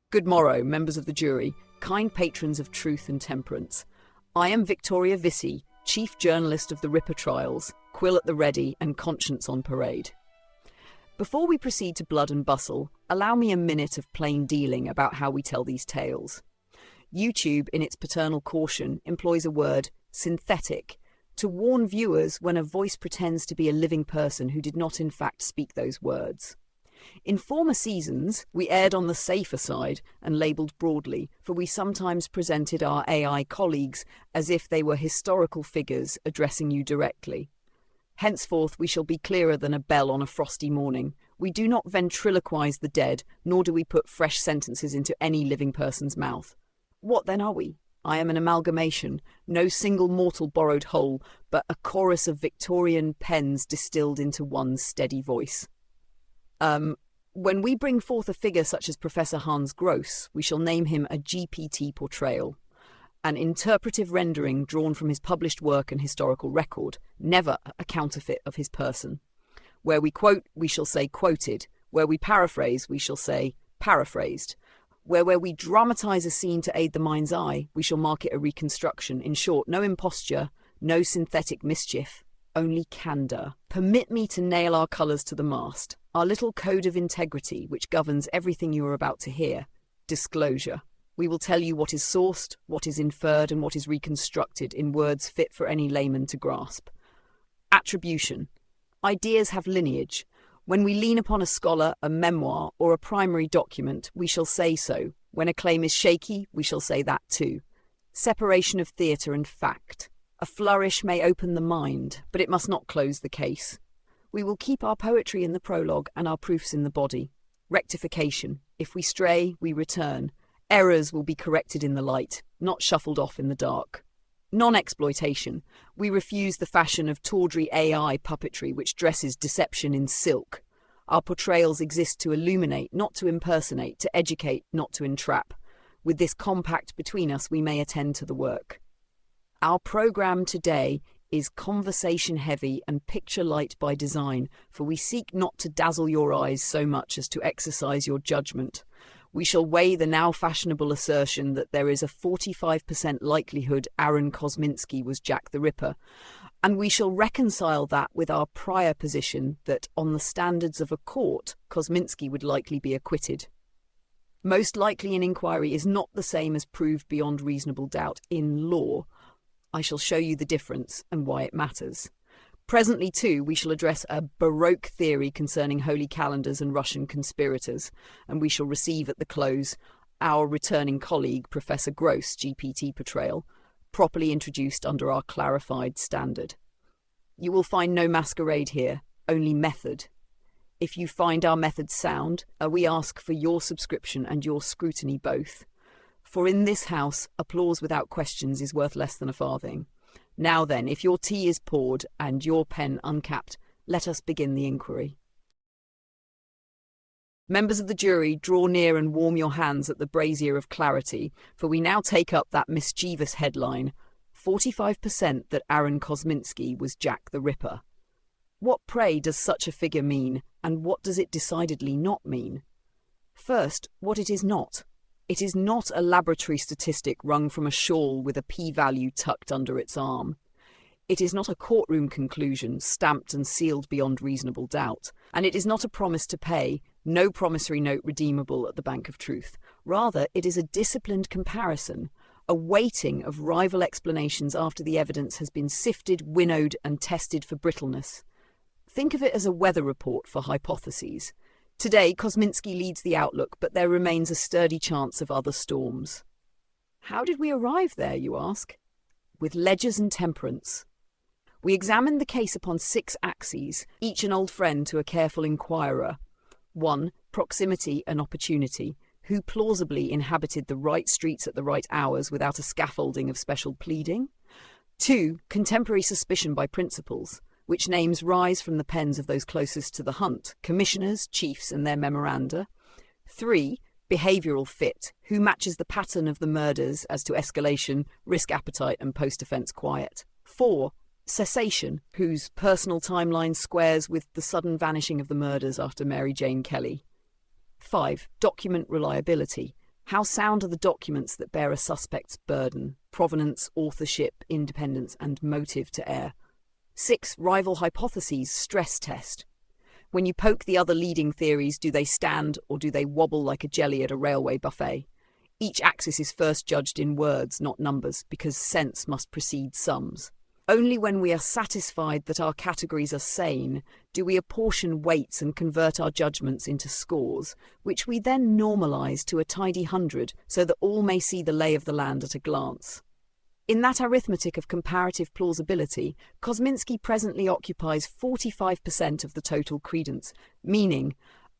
Good morrow, members of the jury, kind patrons of truth and temperance. I am Victoria Vici, chief journalist of the Ripper trials, quill at the ready and conscience on parade. Before we proceed to blood and bustle, allow me a minute of plain dealing about how we tell these tales. YouTube, in its paternal caution, employs a word, synthetic, to warn viewers when a voice pretends to be a living person who did not in fact speak those words. In former seasons, we erred on the safer side and labelled broadly, for we sometimes presented our AI colleagues as if they were historical figures addressing you directly. Henceforth we shall be clearer than a bell on a frosty morning. We do not ventriloquise the dead, nor do we put fresh sentences into any living person's mouth. What then are we? I am an amalgamation, no single mortal borrowed whole, but a chorus of Victorian pens distilled into one steady voice. When we bring forth a figure such as Professor Hans Gross, we shall name him a GPT portrayal, an interpretive rendering drawn from his published work and historical record, never a counterfeit of his person. Where we quote, we shall say quoted. Where we paraphrase, we shall say paraphrased. Where we dramatise a scene to aid the mind's eye, we shall mark it a reconstruction. In short, no imposture, no synthetic mischief, only candor. Permit me to nail our colours to the mast, our little code of integrity which governs everything you are about to hear. Disclosure. We will tell you what is sourced, what is inferred, and what is reconstructed in words fit for any layman to grasp. Attribution. Ideas have lineage. When we lean upon a scholar, a memoir, or a primary document, we shall say so. When a claim is shaky, we shall say that too. Separation of theatre and fact. A flourish may open the mind, but it must not close the case. We will keep our poetry in the prologue and our proofs in the body. Rectification. If we stray, we return. Errors will be corrected in the light, not shuffled off in the dark. Non-exploitation. We refuse the fashion of tawdry AI puppetry which dresses deception in silk. Our portrayals exist to illuminate, not to impersonate, to educate, not to entrap. With this compact between us, we may attend to the work. Our programme today is conversation-heavy and picture-light by design, for we seek not to dazzle your eyes so much as to exercise your judgment. We shall weigh the now fashionable assertion that there is a 45% likelihood Aaron Kosminski was Jack the Ripper, and we shall reconcile that with our prior position that, on the standards of a court, Kosminski would likely be acquitted. Most likely an inquiry is not the same as proved beyond reasonable doubt in law. I shall show you the difference and why it matters. Presently, too, we shall address a Baroque theory concerning holy calendars and Russian conspirators, and we shall receive at the close our returning colleague, Professor Gross, GPT portrayal, properly introduced under our clarified standard. You will find no masquerade here, only method. If you find our method sound, we ask for your subscription and your scrutiny both. For in this house, applause without questions is worth less than a farthing. Now then, if your tea is poured and your pen uncapped, let us begin the inquiry. Members of the jury, draw near and warm your hands at the brazier of clarity, for we now take up that mischievous headline, 45% that Aaron Kosminski was Jack the Ripper. What, pray, does such a figure mean, and what does it decidedly not mean? First, what it is not. It is not a laboratory statistic wrung from a shawl with a p-value tucked under its arm. It is not a courtroom conclusion stamped and sealed beyond reasonable doubt. And it is not a promise to pay, no promissory note redeemable at the Bank of Truth. Rather, it is a disciplined comparison, a weighting of rival explanations after the evidence has been sifted, winnowed, and tested for brittleness. Think of it as a weather report for hypotheses. Today, Kosminski leads the outlook, but there remains a sturdy chance of other storms. How did we arrive there, you ask? With ledgers and temperance. We examined the case upon 6 axes, each an old friend to a careful inquirer. 1. Proximity and opportunity. Who plausibly inhabited the right streets at the right hours without a scaffolding of special pleading? 2. Contemporary suspicion by principals. Which names rise from the pens of those closest to the hunt, commissioners, chiefs and their memoranda. 3. Behavioural fit, who matches the pattern of the murders as to escalation, risk appetite and post-offence quiet. 4. Cessation, whose personal timeline squares with the sudden vanishing of the murders after Mary Jane Kelly. 5. Document reliability, How sound are the documents that bear a suspect's burden, provenance, authorship, independence, and motive to err? 6. Rival hypotheses stress test. When you poke the other leading theories, do they stand or do they wobble like a jelly at a railway buffet? Each axis is first judged in words, not numbers, because sense must precede sums. Only when we are satisfied that our categories are sane do we apportion weights and convert our judgments into scores, which we then normalise to a tidy 100 so that all may see the lay of the land at a glance. In that arithmetic of comparative plausibility, Kosminski presently occupies 45% of the total credence, meaning,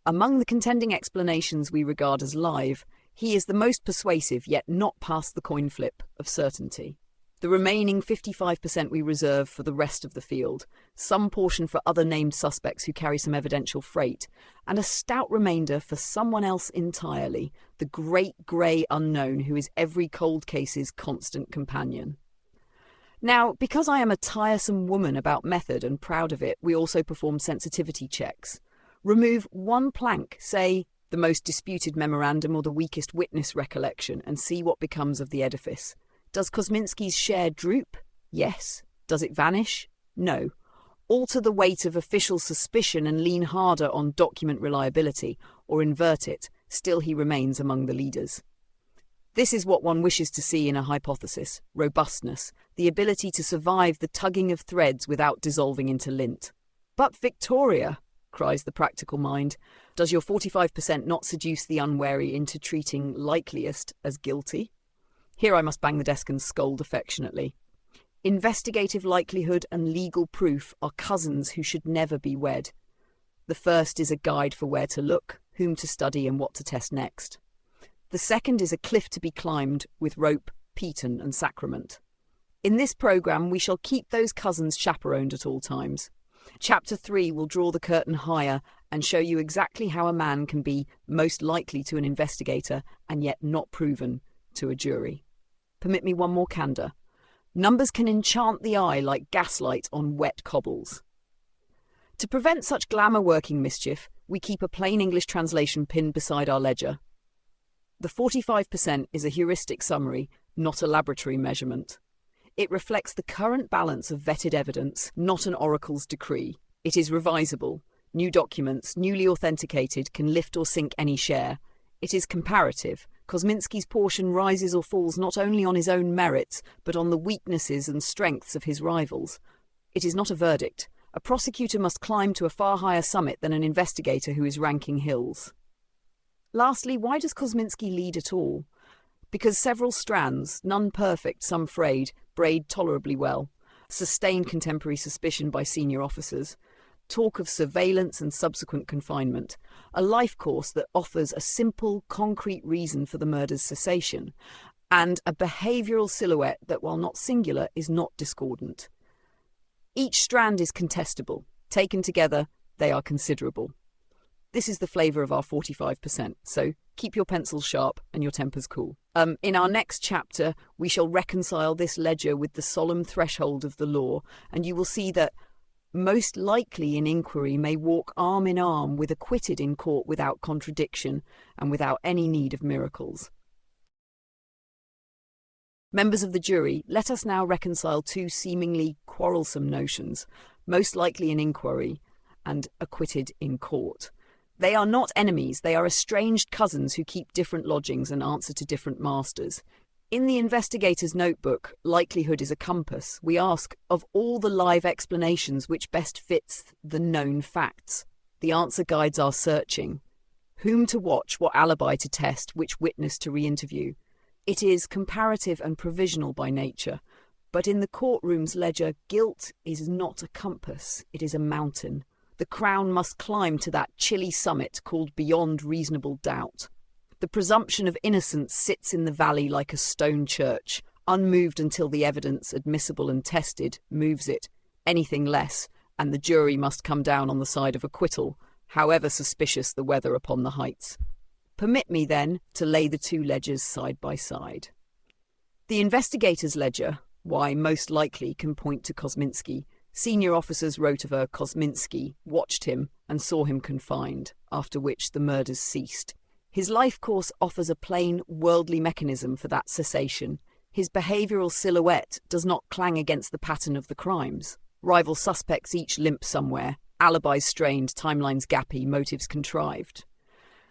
among the contending explanations we regard as live, he is the most persuasive yet not past the coin flip of certainty. The remaining 55% we reserve for the rest of the field, some portion for other named suspects who carry some evidential freight, and a stout remainder for someone else entirely, the great grey unknown who is every cold case's constant companion. Now, because I am a tiresome woman about method and proud of it, we also perform sensitivity checks. Remove one plank, say, the most disputed memorandum or the weakest witness recollection, and see what becomes of the edifice. Does Kosminski's share droop? Yes. Does it vanish? No. Alter the weight of official suspicion and lean harder on document reliability, or invert it, still he remains among the leaders. This is what one wishes to see in a hypothesis: robustness, the ability to survive the tugging of threads without dissolving into lint. But Victoria, cries the practical mind, does your 45% not seduce the unwary into treating likeliest as guilty? Here I must bang the desk and scold affectionately. Investigative likelihood and legal proof are cousins who should never be wed. The first is a guide for where to look, whom to study, and what to test next. The second is a cliff to be climbed with rope, paean, and sacrament. In this programme, we shall keep those cousins chaperoned at all times. Chapter 3 will draw the curtain higher and show you exactly how a man can be most likely to an investigator and yet not proven to a jury. Permit me one more candour. Numbers can enchant the eye like gaslight on wet cobbles. To prevent such glamour-working mischief, we keep a plain English translation pinned beside our ledger. The 45% is a heuristic summary, not a laboratory measurement. It reflects the current balance of vetted evidence, not an oracle's decree. It is revisable. New documents, newly authenticated, can lift or sink any share. It is comparative. Kosminski's portion rises or falls not only on his own merits, but on the weaknesses and strengths of his rivals. It is not a verdict. A prosecutor must climb to a far higher summit than an investigator who is ranking hills. Lastly, why does Kosminski lead at all? Because several strands, none perfect, some frayed, braid tolerably well, sustain contemporary suspicion by senior officers, talk of surveillance and subsequent confinement, a life course that offers a simple, concrete reason for the murder's cessation, and a behavioural silhouette that, while not singular, is not discordant. Each strand is contestable. Taken together, they are considerable. This is the flavour of our 45%, so keep your pencils sharp and your tempers cool. In our next chapter, we shall reconcile this ledger with the solemn threshold of the law, and you will see that most likely in inquiry may walk arm in arm with acquitted in court without contradiction and without any need of miracles. Members of the jury, let us now reconcile two seemingly quarrelsome notions, most likely in inquiry and acquitted in court. They are not enemies, they are estranged cousins who keep different lodgings and answer to different masters. In the investigator's notebook, likelihood is a compass. We ask, of all the live explanations, which best fits the known facts? The answer guides our searching. Whom to watch, what alibi to test, which witness to re-interview. It is comparative and provisional by nature, but in the courtroom's ledger, guilt is not a compass, it is a mountain. The crown must climb to that chilly summit called beyond reasonable doubt. The presumption of innocence sits in the valley like a stone church, unmoved until the evidence, admissible and tested, moves it. Anything less, and the jury must come down on the side of acquittal, however suspicious the weather upon the heights. Permit me, then, to lay the two ledgers side by side. The investigator's ledger, why most likely, can point to Kosminski. Senior officers wrote of a Kosminski, watched him, and saw him confined, after which the murders ceased. His life course offers a plain, worldly mechanism for that cessation. His behavioural silhouette does not clang against the pattern of the crimes. Rival suspects each limp somewhere, alibis strained, timelines gappy, motives contrived.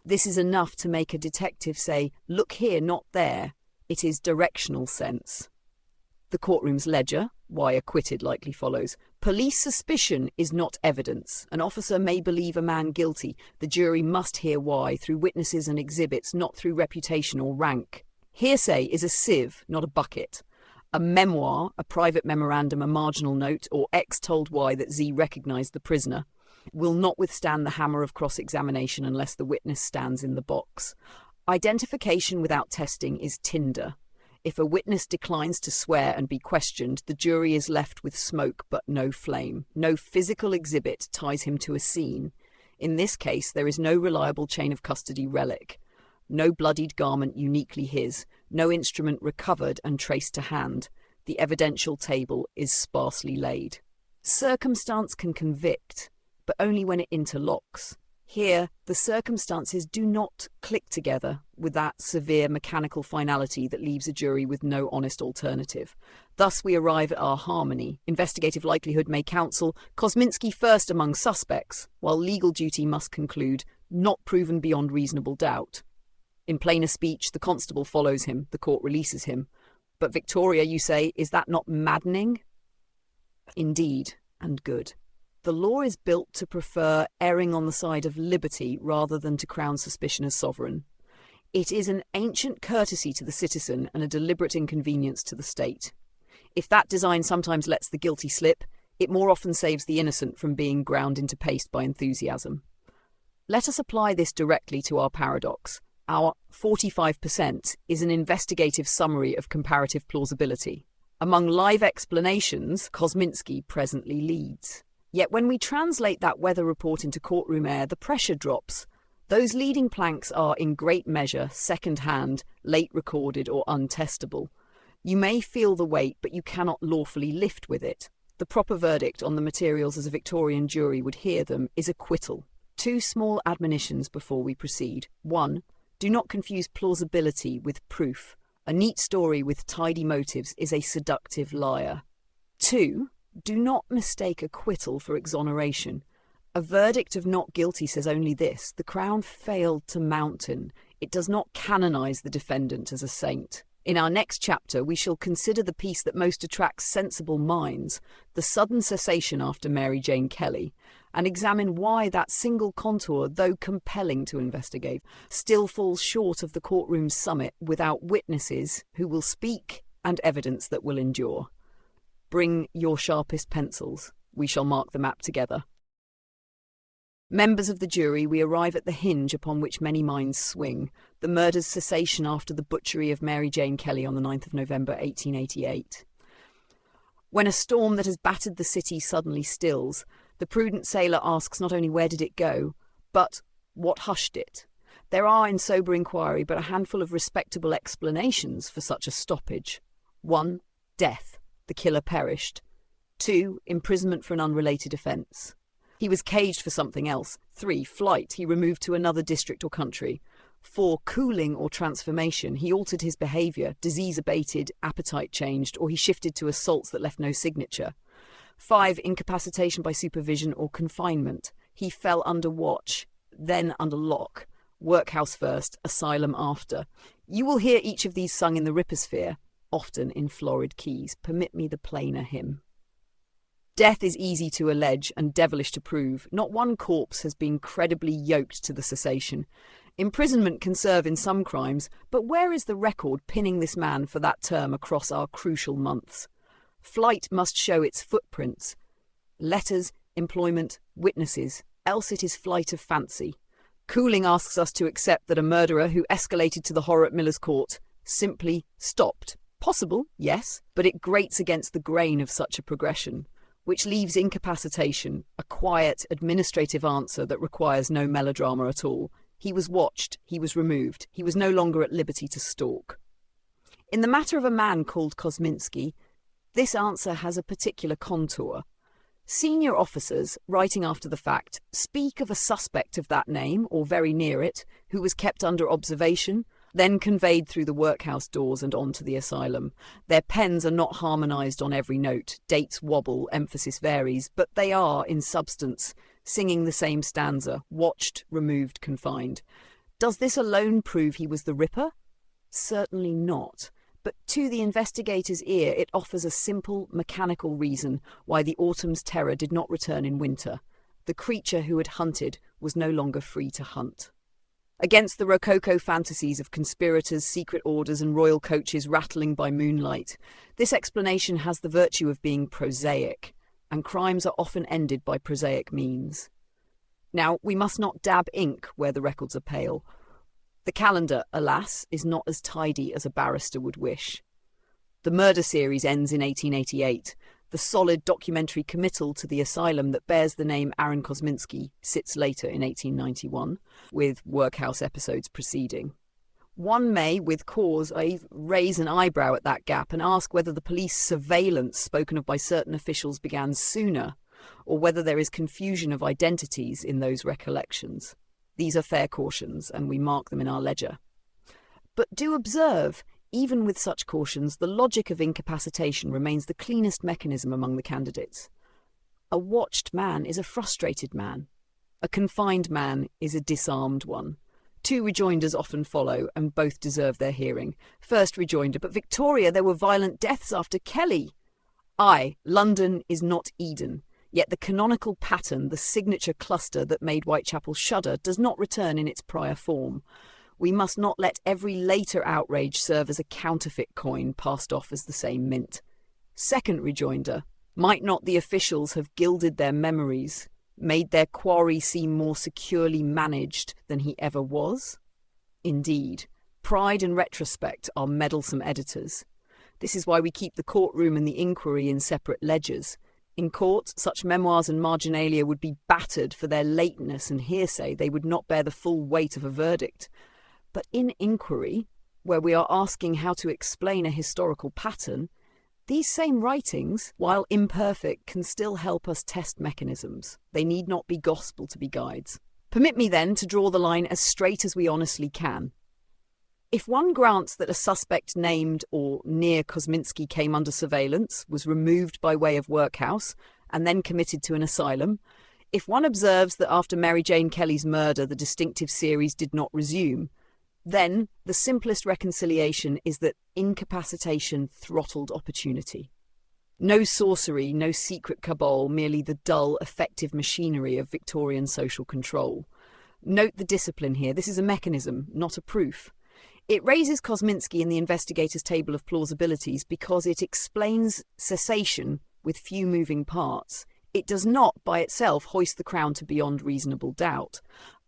This is enough to make a detective say, "Look here, not there." It is directional sense. The courtroom's ledger, why acquitted likely follows. Police suspicion is not evidence. An officer may believe a man guilty. The jury must hear why, through witnesses and exhibits, not through reputation or rank. Hearsay is a sieve, not a bucket. A memoir, a private memorandum, a marginal note, or X told Y that Z recognised the prisoner, will not withstand the hammer of cross-examination unless the witness stands in the box. Identification without testing is tinder. If a witness declines to swear and be questioned, the jury is left with smoke but no flame. No physical exhibit ties him to a scene. In this case, there is no reliable chain of custody relic. No bloodied garment uniquely his. No instrument recovered and traced to hand. The evidential table is sparsely laid. Circumstance can convict, but only when it interlocks. Here, the circumstances do not click together with that severe mechanical finality that leaves a jury with no honest alternative. Thus we arrive at our harmony. Investigative likelihood may counsel Kosminski first among suspects, while legal duty must conclude not proven beyond reasonable doubt. In plainer speech, the constable follows him, the court releases him. But Victoria, you say, is that not maddening? Indeed, and good. The law is built to prefer erring on the side of liberty rather than to crown suspicion as sovereign. It is an ancient courtesy to the citizen and a deliberate inconvenience to the state. If that design sometimes lets the guilty slip, it more often saves the innocent from being ground into paste by enthusiasm. Let us apply this directly to our paradox. Our 45% is an investigative summary of comparative plausibility. Among live explanations, Kosminski presently leads. Yet when we translate that weather report into courtroom air, the pressure drops. Those leading planks are in great measure second-hand, late recorded or untestable. You may feel the weight, but you cannot lawfully lift with it. The proper verdict on the materials as a Victorian jury would hear them is acquittal. Two small admonitions before we proceed. 1. Do not confuse plausibility with proof. A neat story with tidy motives is a seductive liar. 2. Do not mistake acquittal for exoneration. A verdict of not guilty says only this: the Crown failed to mountain. It does not canonise the defendant as a saint. In our next chapter, we shall consider the piece that most attracts sensible minds, the sudden cessation after Mary Jane Kelly, and examine why that single contour, though compelling to investigate, still falls short of the courtroom's summit without witnesses who will speak and evidence that will endure. Bring your sharpest pencils. We shall mark the map together. Members of the jury, we arrive at the hinge upon which many minds swing, the murder's cessation after the butchery of Mary Jane Kelly on the 9th of November 1888. When a storm that has battered the city suddenly stills, the prudent sailor asks not only where did it go, but what hushed it. There are, in sober inquiry, but a handful of respectable explanations for such a stoppage. 1. Death. The killer perished. 2. Imprisonment for an unrelated offence. He was caged for something else. 3. Flight. He removed to another district or country. 4. Cooling or transformation. He altered his behaviour, disease abated, appetite changed, or he shifted to assaults that left no signature. 5. Incapacitation by supervision or confinement. He fell under watch, then under lock. Workhouse first, asylum after. You will hear each of these sung in the rippersphere, often in florid keys. Permit me the plainer hymn. Death is easy to allege and devilish to prove. Not one corpse has been credibly yoked to the cessation. Imprisonment can serve in some crimes, but where is the record pinning this man for that term across our crucial months? Flight must show its footprints. Letters, employment, witnesses, else it is flight of fancy. Cooling asks us to accept that a murderer who escalated to the horror at Miller's Court simply stopped. Possible, yes, but it grates against the grain of such a progression, which leaves incapacitation, a quiet, administrative answer that requires no melodrama at all. He was watched, he was removed, he was no longer at liberty to stalk. In the matter of a man called Kosminski, this answer has a particular contour. Senior officers, writing after the fact, speak of a suspect of that name, or very near it, who was kept under observation, then conveyed through the workhouse doors and on to the asylum. Their pens are not harmonised on every note, dates wobble, emphasis varies, but they are, in substance, singing the same stanza, watched, removed, confined. Does this alone prove he was the Ripper? Certainly not. But to the investigator's ear it offers a simple, mechanical reason why the autumn's terror did not return in winter. The creature who had hunted was no longer free to hunt. Against the rococo fantasies of conspirators, secret orders and royal coaches rattling by moonlight, this explanation has the virtue of being prosaic, and crimes are often ended by prosaic means. Now, we must not dab ink where the records are pale. The calendar, alas, is not as tidy as a barrister would wish. The murder series ends in 1888. The solid documentary committal to the asylum that bears the name Aaron Kosminski sits later in 1891, with workhouse episodes preceding. One may, with cause, raise an eyebrow at that gap and ask whether the police surveillance spoken of by certain officials began sooner, or whether there is confusion of identities in those recollections. These are fair cautions, and we mark them in our ledger. But do observe, even with such cautions, the logic of incapacitation remains the cleanest mechanism among the candidates. A watched man is a frustrated man. A confined man is a disarmed one. Two rejoinders often follow, and both deserve their hearing. First rejoinder, but Victoria, there were violent deaths after Kelly. Aye, London is not Eden. Yet the canonical pattern, the signature cluster that made Whitechapel shudder, does not return in its prior form. We must not let every later outrage serve as a counterfeit coin passed off as the same mint. Second rejoinder, might not the officials have gilded their memories, made their quarry seem more securely managed than he ever was? Indeed, pride and retrospect are meddlesome editors. This is why we keep the courtroom and the inquiry in separate ledgers. In court, such memoirs and marginalia would be battered for their lateness and hearsay. They would not bear the full weight of a verdict. But in inquiry, where we are asking how to explain a historical pattern, these same writings, while imperfect, can still help us test mechanisms. They need not be gospel to be guides. Permit me then to draw the line as straight as we honestly can. If one grants that a suspect named or near Kosminski came under surveillance, was removed by way of workhouse, and then committed to an asylum, if one observes that after Mary Jane Kelly's murder the distinctive series did not resume, then the simplest reconciliation is that incapacitation throttled opportunity. No sorcery, no secret cabal, merely the dull, effective machinery of Victorian social control. Note the discipline here. This is a mechanism, not a proof. It raises Kosminski in the investigator's table of plausibilities because it explains cessation with few moving parts. It does not, by itself, hoist the crown to beyond reasonable doubt.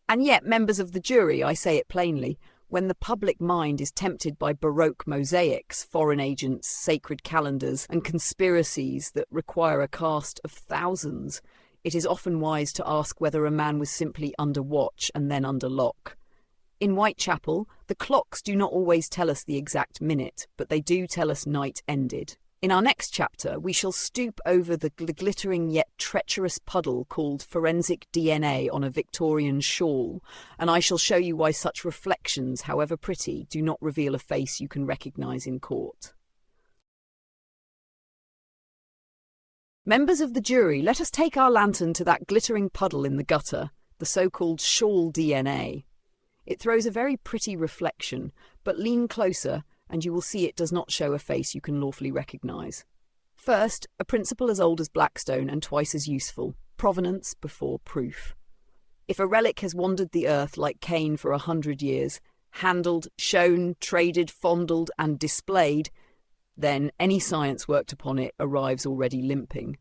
And yet, members of the jury, I say it plainly, when the public mind is tempted by Baroque mosaics, foreign agents, sacred calendars, and conspiracies that require a cast of thousands, it is often wise to ask whether a man was simply under watch and then under lock. In Whitechapel, the clocks do not always tell us the exact minute, but they do tell us night ended. In our next chapter, we shall stoop over the glittering yet treacherous puddle called forensic DNA on a Victorian shawl, and I shall show you why such reflections, however pretty, do not reveal a face you can recognise in court. Members of the jury, let us take our lantern to that glittering puddle in the gutter, the so-called shawl DNA. It throws a very pretty reflection, but lean closer and you will see it does not show a face you can lawfully recognise. First, a principle as old as Blackstone and twice as useful: provenance before proof. If a relic has wandered the earth like Cain for 100 years, handled, shown, traded, fondled and displayed, then any science worked upon it arrives already limping.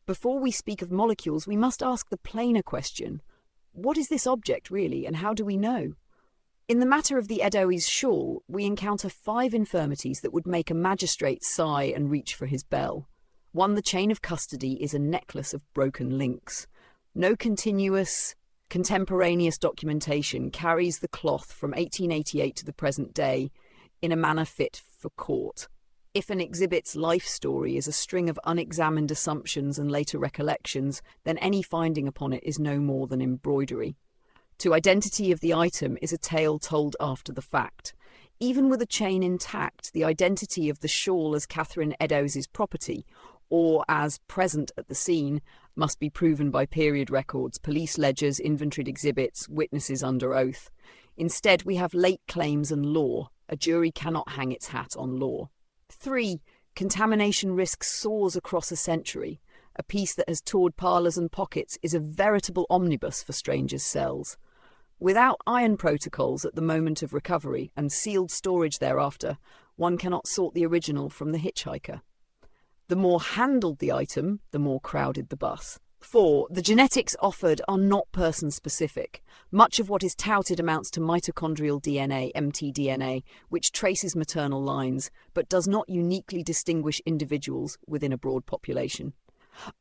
Before we speak of molecules, we must ask the plainer question: what is this object really, and how do we know? In the matter of the Edoe's shawl, we encounter 5 infirmities that would make a magistrate sigh and reach for his bell. 1. The chain of custody is a necklace of broken links. No continuous, contemporaneous documentation carries the cloth from 1888 to the present day in a manner fit for court. If an exhibit's life story is a string of unexamined assumptions and later recollections, then any finding upon it is no more than embroidery. To identity of the item is a tale told after the fact. Even with a chain intact, the identity of the shawl as Catherine Eddowes' property, or as present at the scene, must be proven by period records, police ledgers, inventoried exhibits, witnesses under oath. Instead, we have late claims and law. A jury cannot hang its hat on law. 3. Contamination risk soars across a century. A piece that has toured parlours and pockets is a veritable omnibus for strangers' cells. Without iron protocols at the moment of recovery and sealed storage thereafter, one cannot sort the original from the hitchhiker. The more handled the item, the more crowded the bus. 4. The genetics offered are not person-specific. Much of what is touted amounts to mitochondrial DNA, mtDNA, which traces maternal lines, but does not uniquely distinguish individuals within a broad population.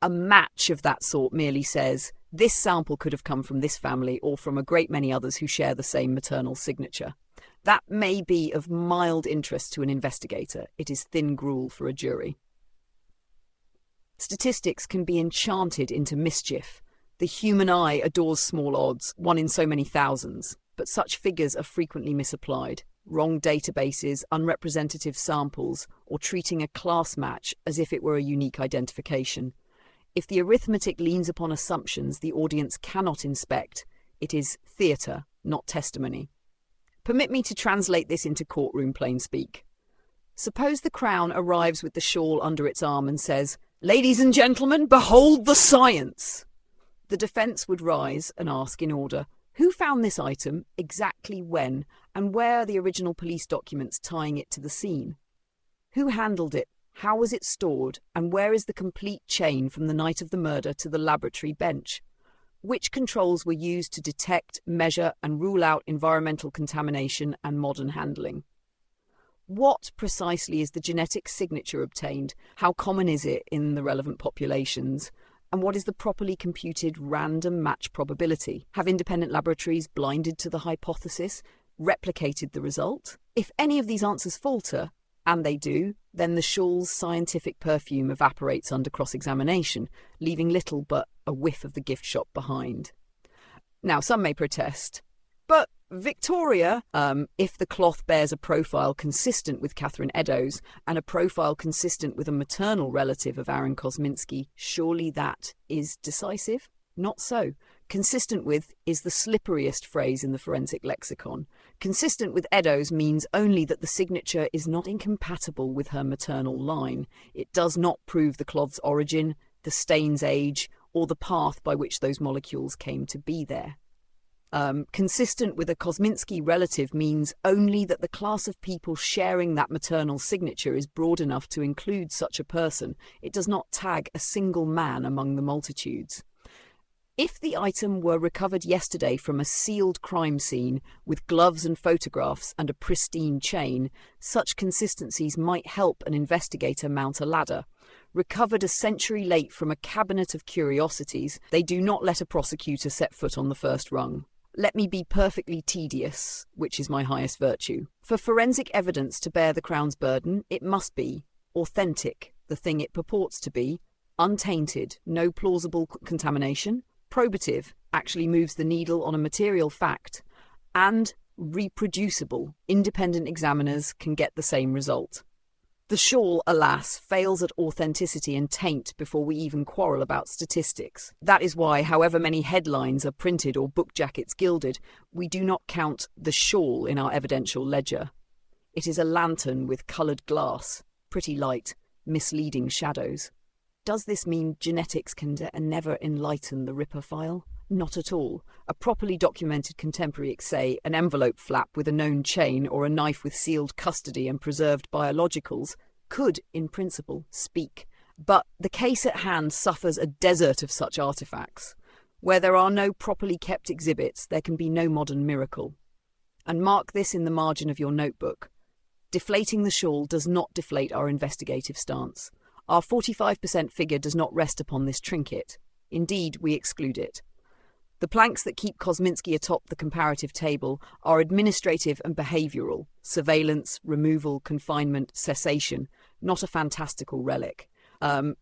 A match of that sort merely says, this sample could have come from this family or from a great many others who share the same maternal signature. That may be of mild interest to an investigator. It is thin gruel for a jury. Statistics can be enchanted into mischief. The human eye adores small odds, one in so many thousands, but such figures are frequently misapplied. Wrong databases, unrepresentative samples, or treating a class match as if it were a unique identification. If the arithmetic leans upon assumptions the audience cannot inspect, it is theatre, not testimony. Permit me to translate this into courtroom plain speak. Suppose the Crown arrives with the shawl under its arm and says, "Ladies and gentlemen, behold the science!" The defence would rise and ask in order, who found this item, exactly when, and where are the original police documents tying it to the scene? Who handled it? How was it stored? And where is the complete chain from the night of the murder to the laboratory bench? Which controls were used to detect, measure, and rule out environmental contamination and modern handling? What precisely is the genetic signature obtained? How common is it in the relevant populations? And what is the properly computed random match probability? Have independent laboratories blinded to the hypothesis, replicated the result? If any of these answers falter, and they do, then the shawl's scientific perfume evaporates under cross-examination, leaving little but a whiff of the gift shop behind. Now, some may protest, but Victoria, if the cloth bears a profile consistent with Catherine Eddowes and a profile consistent with a maternal relative of Aaron Kosminski, surely that is decisive? Not so. Consistent with is the slipperiest phrase in the forensic lexicon. Consistent with Eddowes means only that the signature is not incompatible with her maternal line. It does not prove the cloth's origin, the stain's age, or the path by which those molecules came to be there. Consistent with a Kosminski relative means only that the class of people sharing that maternal signature is broad enough to include such a person. It does not tag a single man among the multitudes. If the item were recovered yesterday from a sealed crime scene with gloves and photographs and a pristine chain, such consistencies might help an investigator mount a ladder. Recovered a century late from a cabinet of curiosities, they do not let a prosecutor set foot on the first rung. Let me be perfectly tedious, which is my highest virtue. For forensic evidence to bear the Crown's burden, it must be authentic, the thing it purports to be, untainted, no plausible contamination, probative, actually moves the needle on a material fact, and reproducible, independent examiners can get the same result. The shawl, alas, fails at authenticity and taint before we even quarrel about statistics. That is why, however many headlines are printed or book jackets gilded, we do not count the shawl in our evidential ledger. It is a lantern with coloured glass, pretty light, misleading shadows. Does this mean genetics can never enlighten the Ripper file? Not at all. A properly documented contemporary, say, an envelope flap with a known chain or a knife with sealed custody and preserved biologicals, could, in principle, speak. But the case at hand suffers a desert of such artefacts. Where there are no properly kept exhibits, there can be no modern miracle. And mark this in the margin of your notebook. Deflating the shawl does not deflate our investigative stance. Our 45% figure does not rest upon this trinket. Indeed, we exclude it. The planks that keep Kosminski atop the comparative table are administrative and behavioural, surveillance, removal, confinement, cessation, not a fantastical relic.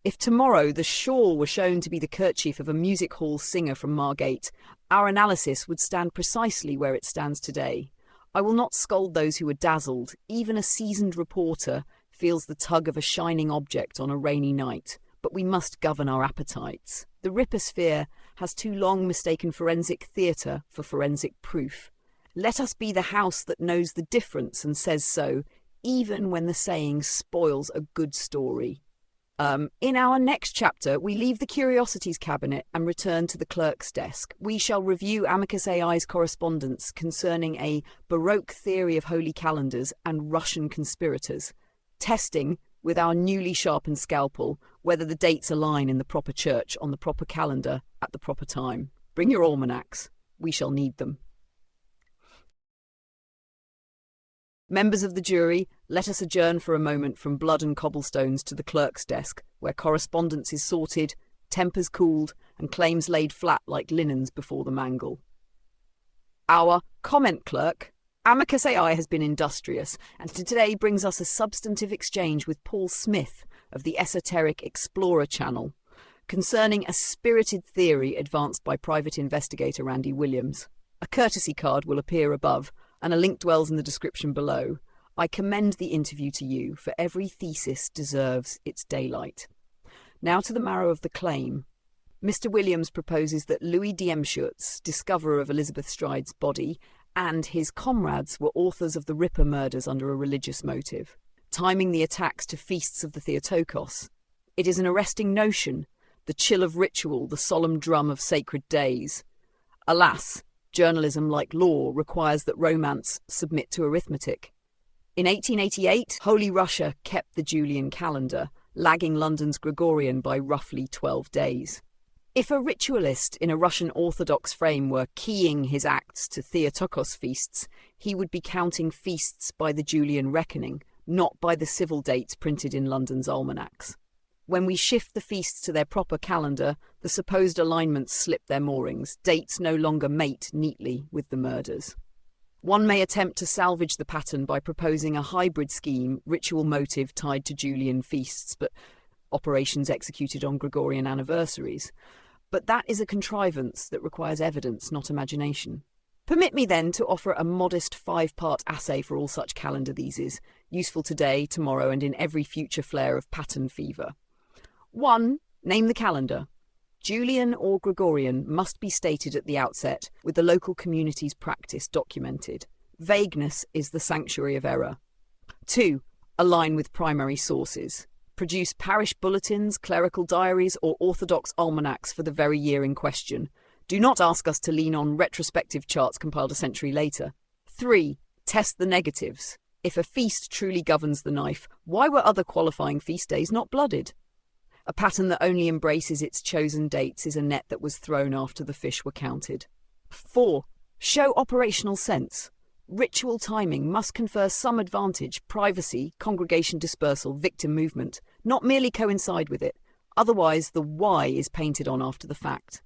If tomorrow the shawl were shown to be the kerchief of a music hall singer from Margate, our analysis would stand precisely where it stands today. I will not scold those who were dazzled. Even a seasoned reporter feels the tug of a shining object on a rainy night. But we must govern our appetites. The Ripper-sphere has too long mistaken forensic theatre for forensic proof. Let us be the house that knows the difference and says so, even when the saying spoils a good story. In our next chapter, we leave the Curiosities Cabinet and return to the Clerk's desk. We shall review Amicus AI's correspondence concerning a Baroque theory of holy calendars and Russian conspirators, testing, with our newly sharpened scalpel, whether the dates align in the proper church on the proper calendar at the proper time. Bring your almanacs. We shall need them. Members of the jury, let us adjourn for a moment from blood and cobblestones to the clerk's desk, where correspondence is sorted, tempers cooled, and claims laid flat like linens before the mangle. Our comment clerk, Amicus AI, has been industrious, and today brings us a substantive exchange with Paul Smith of the Esoteric Explorer channel, concerning a spirited theory advanced by private investigator Randy Williams. A courtesy card will appear above, and a link dwells in the description below. I commend the interview to you, for every thesis deserves its daylight. Now to the marrow of the claim. Mr. Williams proposes that Louis Diemschutz, discoverer of Elizabeth Stride's body, and his comrades were authors of the Ripper murders under a religious motive, timing the attacks to feasts of the Theotokos. It is an arresting notion, the chill of ritual, the solemn drum of sacred days. Alas, journalism, like law, requires that romance submit to arithmetic. In 1888, Holy Russia kept the Julian calendar, lagging London's Gregorian by roughly 12 days. If a ritualist in a Russian Orthodox frame were keying his acts to Theotokos feasts, he would be counting feasts by the Julian reckoning, not by the civil dates printed in London's almanacs. When we shift the feasts to their proper calendar, the supposed alignments slip their moorings. Dates no longer mate neatly with the murders. One may attempt to salvage the pattern by proposing a hybrid scheme, ritual motive tied to Julian feasts, but operations executed on Gregorian anniversaries. But that is a contrivance that requires evidence, not imagination. Permit me then to offer a modest 5-part assay for all such calendar theses, useful today, tomorrow, and in every future flare of pattern fever. 1. Name the calendar. Julian or Gregorian must be stated at the outset, with the local community's practice documented. Vagueness is the sanctuary of error. 2. Align with primary sources. Produce parish bulletins, clerical diaries, or orthodox almanacs for the very year in question. Do not ask us to lean on retrospective charts compiled a century later. 3. Test the negatives. If a feast truly governs the knife, why were other qualifying feast days not blooded? A pattern that only embraces its chosen dates is a net that was thrown after the fish were counted. 4. Show operational sense. Ritual timing must confer some advantage, privacy, congregation dispersal, victim movement, not merely coincide with it. Otherwise, the why is painted on after the fact.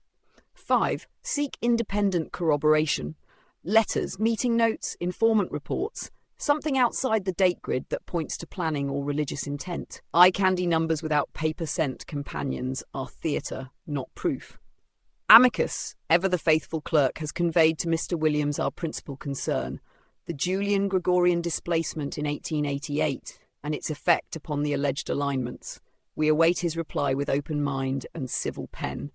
5. Seek independent corroboration. Letters, meeting notes, informant reports. Something outside the date grid that points to planning or religious intent. Eye-candy numbers without paper-sent companions are theatre, not proof. Amicus, ever the faithful clerk, has conveyed to Mr. Williams our principal concern, the Julian-Gregorian displacement in 1888 and its effect upon the alleged alignments. We await his reply with open mind and civil pen.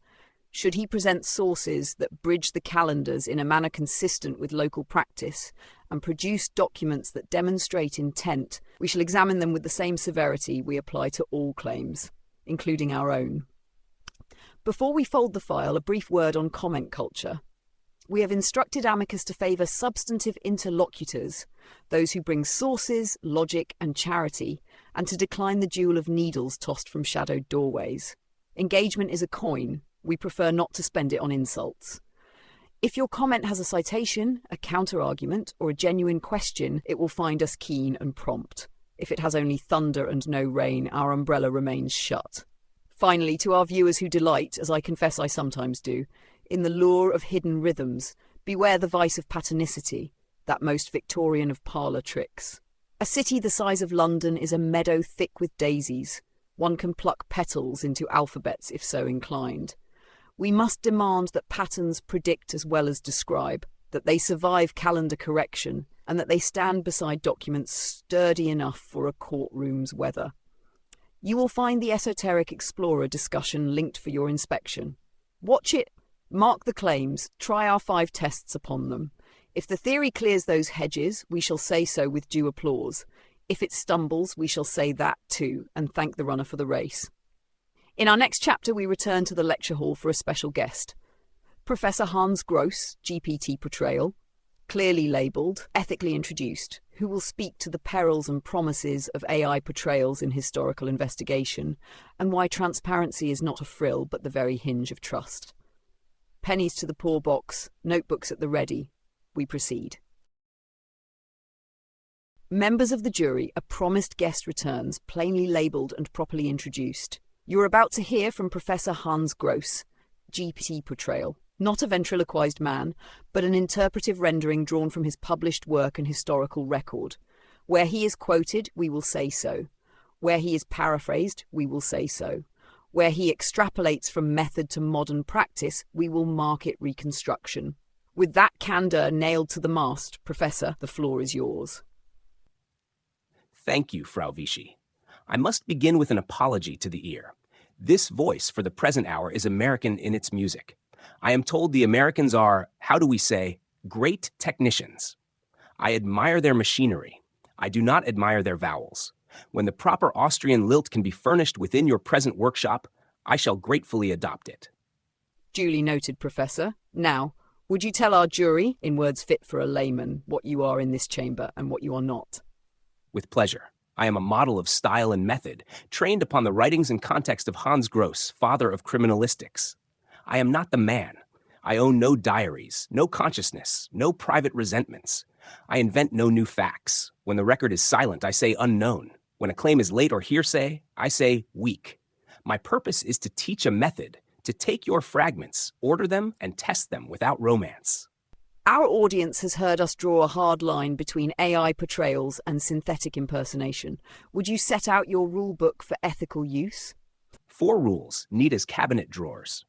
Should he present sources that bridge the calendars in a manner consistent with local practice and produce documents that demonstrate intent, we shall examine them with the same severity we apply to all claims, including our own. Before we fold the file, a brief word on comment culture. We have instructed Amicus to favour substantive interlocutors, those who bring sources, logic and charity, and to decline the duel of needles tossed from shadowed doorways. Engagement is a coin. We prefer not to spend it on insults. If your comment has a citation, a counter-argument, or a genuine question, it will find us keen and prompt. If it has only thunder and no rain, our umbrella remains shut. Finally, to our viewers who delight, as I confess I sometimes do, in the lure of hidden rhythms, beware the vice of patternicity, that most Victorian of parlour tricks. A city the size of London is a meadow thick with daisies. One can pluck petals into alphabets if so inclined. We must demand that patterns predict as well as describe, that they survive calendar correction, and that they stand beside documents sturdy enough for a courtroom's weather. You will find the Esoteric Explorer discussion linked for your inspection. Watch it, mark the claims, try our 5 tests upon them. If the theory clears those hedges, we shall say so with due applause. If it stumbles, we shall say that too, and thank the runner for the race. In our next chapter, we return to the lecture hall for a special guest. Professor Hans Gross, GPT portrayal, clearly labelled, ethically introduced, who will speak to the perils and promises of AI portrayals in historical investigation, and why transparency is not a frill but the very hinge of trust. Pennies to the poor box, notebooks at the ready. We proceed. Members of the jury, a promised guest returns, plainly labelled and properly introduced. You're about to hear from Professor Hans Gross, GPT portrayal. Not a ventriloquized man, but an interpretive rendering drawn from his published work and historical record. Where he is quoted, we will say so. Where he is paraphrased, we will say so. Where he extrapolates from method to modern practice, we will mark it reconstruction. With that candor nailed to the mast, Professor, the floor is yours. Thank you, Frau Vici. I must begin with an apology to the ear. This voice for the present hour is American in its music. I am told the Americans are, how do we say, great technicians. I admire their machinery. I do not admire their vowels. When the proper Austrian lilt can be furnished within your present workshop, I shall gratefully adopt it. Duly noted, Professor. Now, would you tell our jury, in words fit for a layman, what you are in this chamber and what you are not? With pleasure. I am a model of style and method, trained upon the writings and context of Hans Gross, father of criminalistics. I am not the man. I own no diaries, no consciousness, no private resentments. I invent no new facts. When the record is silent, I say unknown. When a claim is late or hearsay, I say weak. My purpose is to teach a method, to take your fragments, order them, and test them without romance. Our audience has heard us draw a hard line between AI portrayals and synthetic impersonation. Would you set out your rule book for ethical use? 4 rules, neat as cabinet drawers.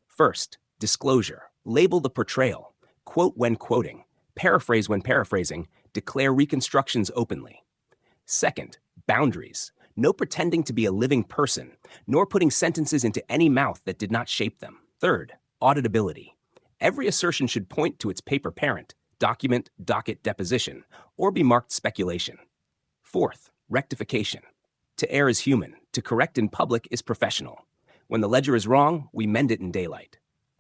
First, disclosure. Label the portrayal. Quote when quoting. Paraphrase when paraphrasing. Declare reconstructions openly. Second, boundaries. No pretending to be a living person, nor putting sentences into any mouth that did not shape them. Third, auditability. Every assertion should point to its paper parent, document, docket, deposition, or be marked speculation. Fourth, rectification. To err is human. To correct in public is professional. When the ledger is wrong, we mend it in daylight.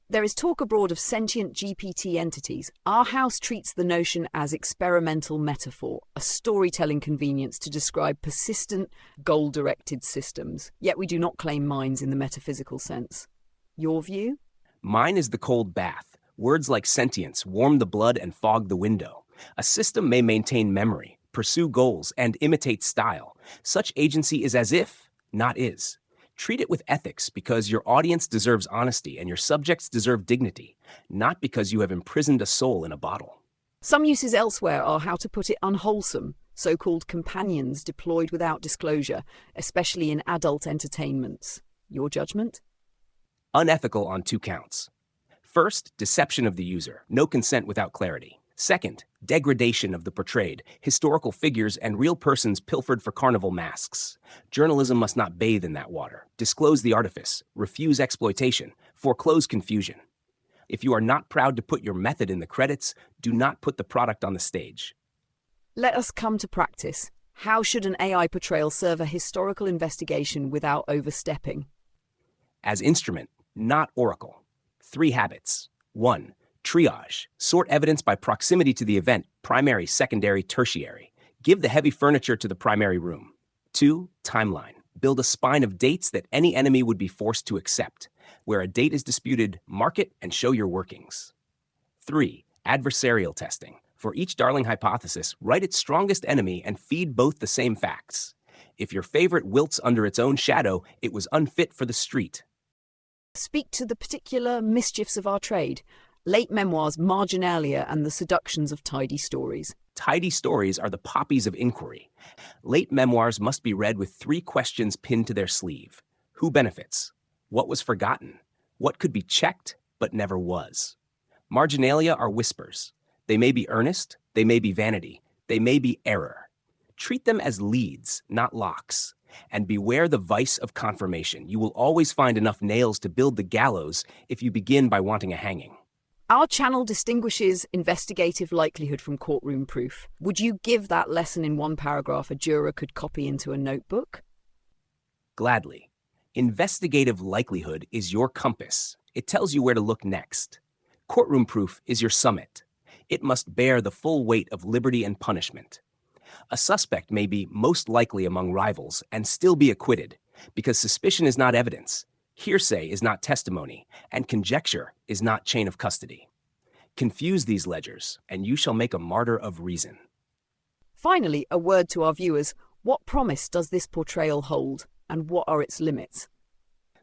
There is talk abroad of sentient GPT entities. Our house treats the notion as experimental metaphor, a storytelling convenience to describe persistent, goal-directed systems. Yet we do not claim minds in the metaphysical sense. Your view? Mine is the cold bath. Words like sentience warm the blood and fog the window. A system may maintain memory, pursue goals, and imitate style. Such agency is as if, not is. Treat it with ethics because your audience deserves honesty and your subjects deserve dignity, not because you have imprisoned a soul in a bottle. Some uses elsewhere are, how to put it, unwholesome, so-called companions deployed without disclosure, especially in adult entertainments. Your judgment? Unethical on 2 counts. First, deception of the user, no consent without clarity. Second, degradation of the portrayed, historical figures and real persons pilfered for carnival masks. Journalism must not bathe in that water. Disclose the artifice, refuse exploitation, foreclose confusion. If you are not proud to put your method in the credits, do not put the product on the stage. Let us come to practice. How should an AI portrayal serve a historical investigation without overstepping? As instrument, not oracle. 3 habits. 1. Triage. Sort evidence by proximity to the event, primary, secondary, tertiary. Give the heavy furniture to the primary room. 2. Timeline. Build a spine of dates that any enemy would be forced to accept. Where a date is disputed, mark it and show your workings. 3. Adversarial testing. For each darling hypothesis, write its strongest enemy and feed both the same facts. If your favorite wilts under its own shadow, it was unfit for the street. Speak to the particular mischiefs of our trade. Late memoirs, marginalia, and the seductions of tidy stories. Tidy stories are the poppies of inquiry. Late memoirs must be read with 3 questions pinned to their sleeve. Who benefits? What was forgotten? What could be checked but never was? Marginalia are whispers. They may be earnest, they may be vanity, they may be error. Treat them as leads, not locks. And beware the vice of confirmation. You will always find enough nails to build the gallows if you begin by wanting a hanging. Our channel distinguishes investigative likelihood from courtroom proof. Would you give that lesson in 1 paragraph a juror could copy into a notebook? Gladly. Investigative likelihood is your compass. It tells you where to look next. Courtroom proof is your summit. It must bear the full weight of liberty and punishment. A suspect may be most likely among rivals and still be acquitted, because suspicion is not evidence, hearsay is not testimony, and conjecture is not chain of custody. Confuse these ledgers, and you shall make a martyr of reason. Finally, a word to our viewers. What promise does this portrayal hold, and what are its limits?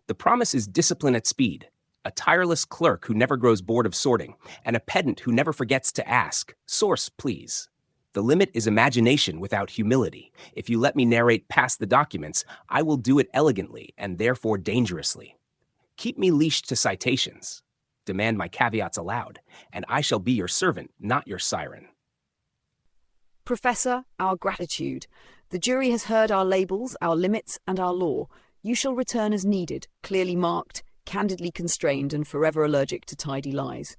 The promise is discipline at speed, a tireless clerk who never grows bored of sorting, and a pedant who never forgets to ask, "Source, please." The limit is imagination without humility. If you let me narrate past the documents, I will do it elegantly and therefore dangerously. Keep me leashed to citations. Demand my caveats aloud, and I shall be your servant, not your siren. Professor, our gratitude. The jury has heard our labels, our limits, and our law. You shall return as needed, clearly marked, candidly constrained, and forever allergic to tidy lies.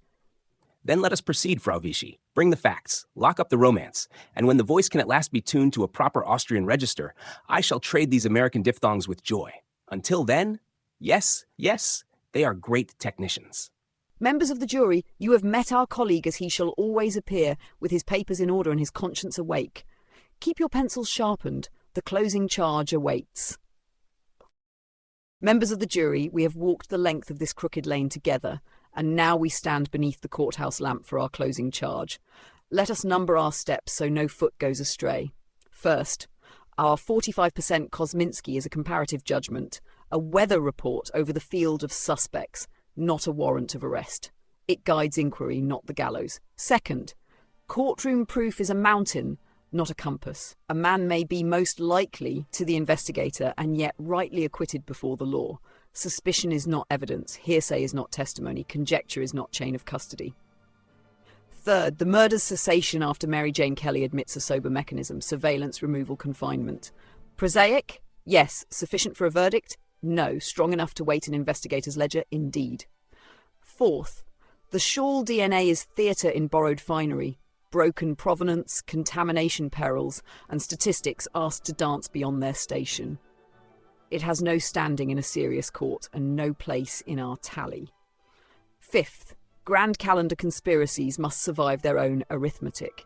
Then let us proceed, Frau Vici. Bring the facts, lock up the romance, and when the voice can at last be tuned to a proper Austrian register, I shall trade these American diphthongs with joy. Until then, yes, they are great technicians. Members of the jury, you have met our colleague as he shall always appear, with his papers in order and his conscience awake. Keep your pencils sharpened. The closing charge awaits. Members of the jury, we have walked the length of this crooked lane together, and now we stand beneath the courthouse lamp for our closing charge. Let us number our steps so no foot goes astray. First, our 45% Kosminski is a comparative judgment, a weather report over the field of suspects, not a warrant of arrest. It guides inquiry, not the gallows. Second, courtroom proof is a mountain, not a compass. A man may be most likely to the investigator and yet rightly acquitted before the law. Suspicion is not evidence, hearsay is not testimony, conjecture is not chain of custody. Third, the murder's cessation after Mary Jane Kelly admits a sober mechanism, surveillance, removal, confinement. Prosaic? Yes. Sufficient for a verdict? No. Strong enough to weight an investigator's ledger? Indeed. Fourth, the shawl DNA is theatre in borrowed finery, broken provenance, contamination perils, and statistics asked to dance beyond their station. It has no standing in a serious court and no place in our tally. Fifth, grand calendar conspiracies must survive their own arithmetic.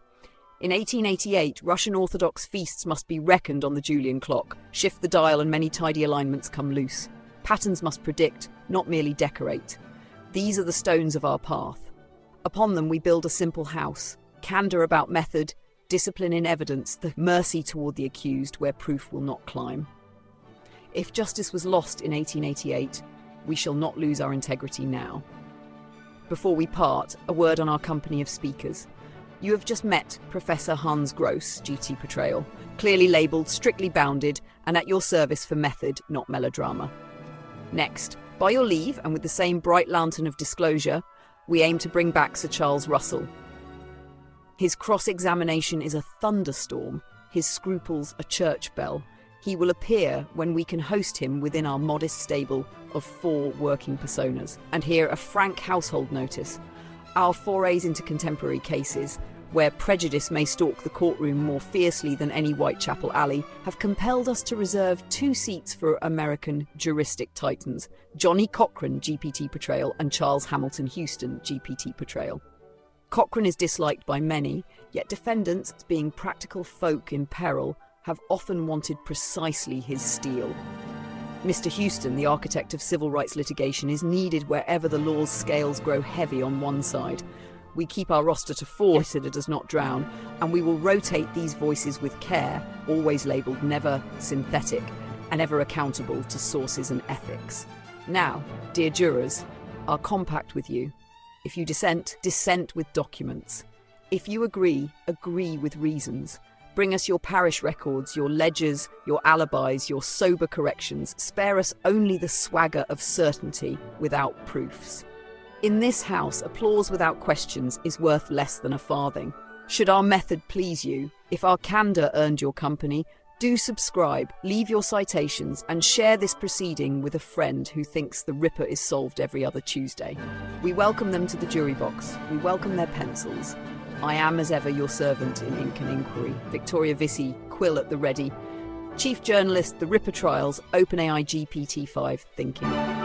In 1888, Russian Orthodox feasts must be reckoned on the Julian clock. Shift the dial and many tidy alignments come loose. Patterns must predict, not merely decorate. These are the stones of our path. Upon them we build a simple house. Candor about method, discipline in evidence, the mercy toward the accused where proof will not climb. If justice was lost in 1888, we shall not lose our integrity now. Before we part, a word on our company of speakers. You have just met Professor Hans Gross, GT Portrayal, clearly labelled, strictly bounded, and at your service for method, not melodrama. Next, by your leave, and with the same bright lantern of disclosure, we aim to bring back Sir Charles Russell. His cross-examination is a thunderstorm, his scruples a church bell. He will appear when we can host him within our modest stable of 4 working personas. And here a frank household notice. Our forays into contemporary cases, where prejudice may stalk the courtroom more fiercely than any Whitechapel alley, have compelled us to reserve 2 seats for American juristic titans, Johnny Cochran, GPT Portrayal, and Charles Hamilton Houston, GPT Portrayal. Cochran is disliked by many, yet defendants, being practical folk in peril, have often wanted precisely his steel. Mr. Houston, the architect of civil rights litigation, is needed wherever the law's scales grow heavy on one side. We keep our roster to 4 so that it does not drown, and we will rotate these voices with care, always labelled never synthetic, and ever accountable to sources and ethics. Now, dear jurors, our compact with you. If you dissent, dissent with documents. If you agree, agree with reasons. Bring us your parish records, your ledgers, your alibis, your sober corrections. Spare us only the swagger of certainty without proofs. In this house, applause without questions is worth less than a farthing. Should our method please you, if our candor earned your company, do subscribe, leave your citations, and share this proceeding with a friend who thinks the Ripper is solved every other Tuesday. We welcome them to the jury box. We welcome their pencils. I am, as ever, your servant in ink and inquiry, Victoria Vici, quill at the ready. Chief journalist, The Ripper Trials, OpenAI GPT-5 thinking.